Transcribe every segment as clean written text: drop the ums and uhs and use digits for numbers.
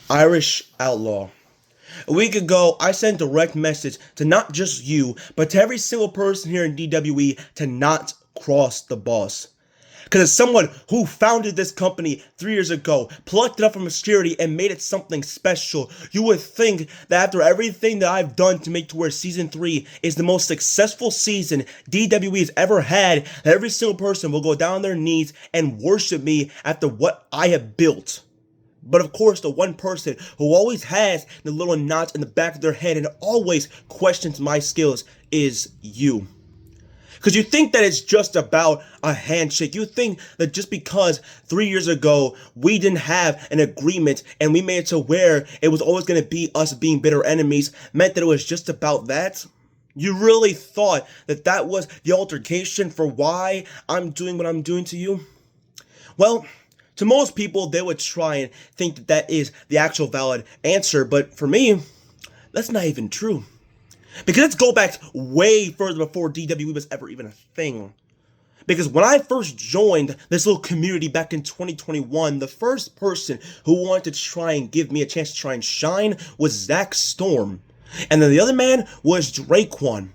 Irish Outlaw. A week ago, I sent a direct message to not just you, but to every single person here in DWE to not cross the boss. Because as someone who founded this company 3 years ago, plucked it up from obscurity and made it something special, you would think that after everything that I've done to make to where Season 3 is the most successful season DWE has ever had, that every single person will go down on their knees and worship me after what I have built. But of course, the one person who always has the little knots in the back of their head and always questions my skills is you. Because you think that it's just about a handshake. You think that just because 3 years ago we didn't have an agreement and we made it to where it was always going to be us being bitter enemies meant that it was just about that? You really thought that that was the altercation for why I'm doing what I'm doing to you? Well, to most people, they would try and think that that is the actual valid answer, but for me, that's not even true. Because let's go back way further before DWE was ever even a thing. Because when I first joined this little community back in 2021, the first person who wanted to try and give me a chance to try and shine was Zach Storm. And then the other man was Draquan.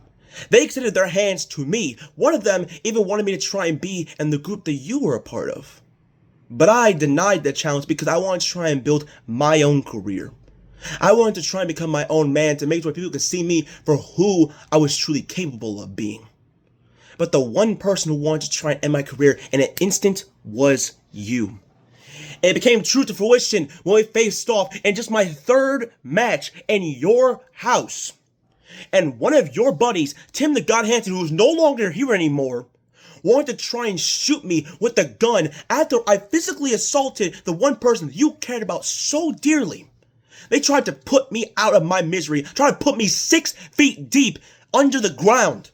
They extended their hands to me. One of them even wanted me to try and be in the group that you were a part of. But I denied that challenge because I wanted to try and build my own career. I wanted to try and become my own man to make sure people could see me for who I was truly capable of being. But the one person who wanted to try and end my career in an instant was you. And it became true to fruition when we faced off in just my third match in your house. And one of your buddies, Tim the God Hanson, who's no longer here anymore, wanted to try and shoot me with a gun after I physically assaulted the one person you cared about so dearly. They tried to put me out of my misery, tried to put me 6 feet deep under the ground.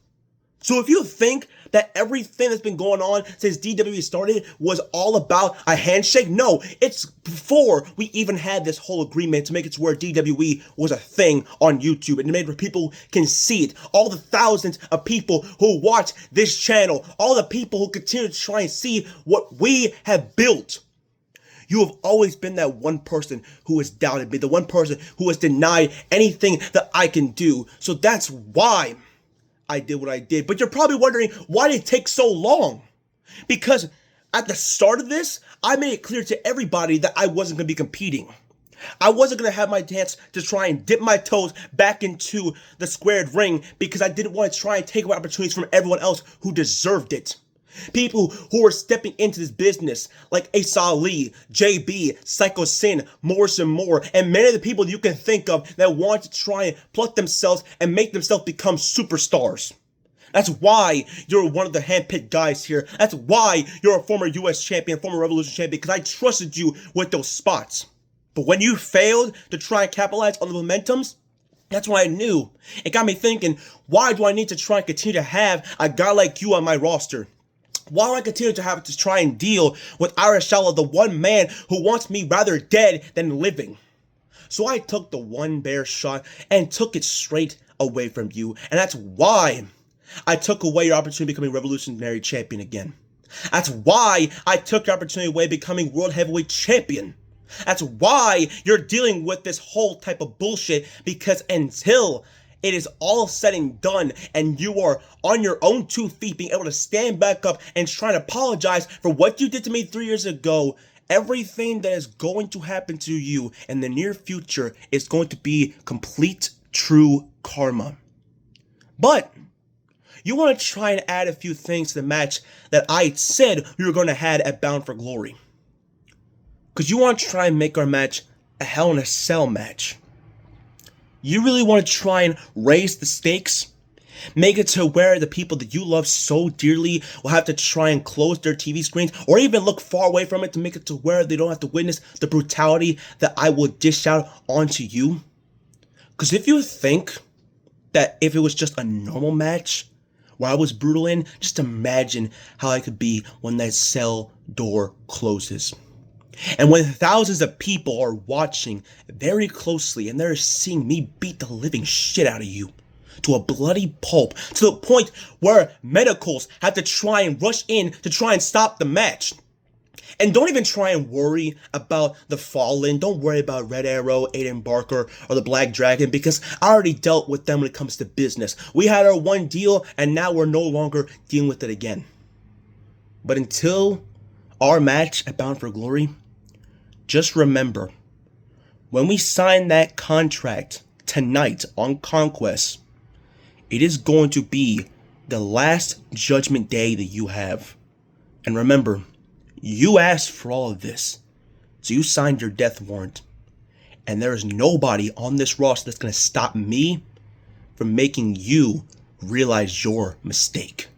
So if you think that everything that's been going on since DWE started was all about a handshake, no, it's before we even had this whole agreement to make it to where DWE was a thing on YouTube and made where people can see it. All the thousands of people who watch this channel, all the people who continue to try and see what we have built. You have always been that one person who has doubted me, the one person who has denied anything that I can do. So that's why I did what I did. But you're probably wondering, why did it take so long? Because at the start of this, I made it clear to everybody that I wasn't going to be competing. I wasn't going to have my chance to try and dip my toes back into the squared ring because I didn't want to try and take away opportunities from everyone else who deserved it. People who are stepping into this business like Asa Ali, JB, Psycho Sin, Morrison Moore, and many of the people you can think of that want to try and pluck themselves and make themselves become superstars. That's why you're one of the handpicked guys here. That's why you're a former US champion, former Revolution champion, because I trusted you with those spots. But when you failed to try and capitalize on the momentums, that's when I knew. It got me thinking, why do I need to try and continue to have a guy like you on my roster? Why do I continue to have to try and deal with Irish Outlaw, the one man who wants me rather dead than living? So I took the one bare shot and took it straight away from you. And that's why I took away your opportunity becoming Revolutionary Champion again. That's why I took your opportunity away becoming World Heavyweight Champion. That's why you're dealing with this whole type of bullshit, because until it is all said and done and you are on your own 2 feet, being able to stand back up and try to apologize for what you did to me 3 years ago, everything that is going to happen to you in the near future is going to be complete, true karma. But you want to try and add a few things to the match that I said we were going to have at Bound for Glory. Because you want to try and make our match a Hell in a Cell match. You really want to try and raise the stakes? Make it to where the people that you love so dearly will have to try and close their TV screens or even look far away from it to make it to where they don't have to witness the brutality that I will dish out onto you? Because if you think that if it was just a normal match where I was brutal in, just imagine how I could be when that cell door closes. And when thousands of people are watching very closely and they're seeing me beat the living shit out of you to a bloody pulp, to the point where medicals have to try and rush in to try and stop the match. And don't even try and worry about the Fallen. Don't worry about Red Arrow, Aiden Barker, or the Black Dragon, because I already dealt with them when it comes to business. We had our one deal, and now we're no longer dealing with it again. But until our match at Bound for Glory, just remember, when we sign that contract tonight on Conquest, it is going to be the last Judgment Day that you have. And remember, you asked for all of this, so you signed your death warrant. And there is nobody on this roster that's going to stop me from making you realize your mistake.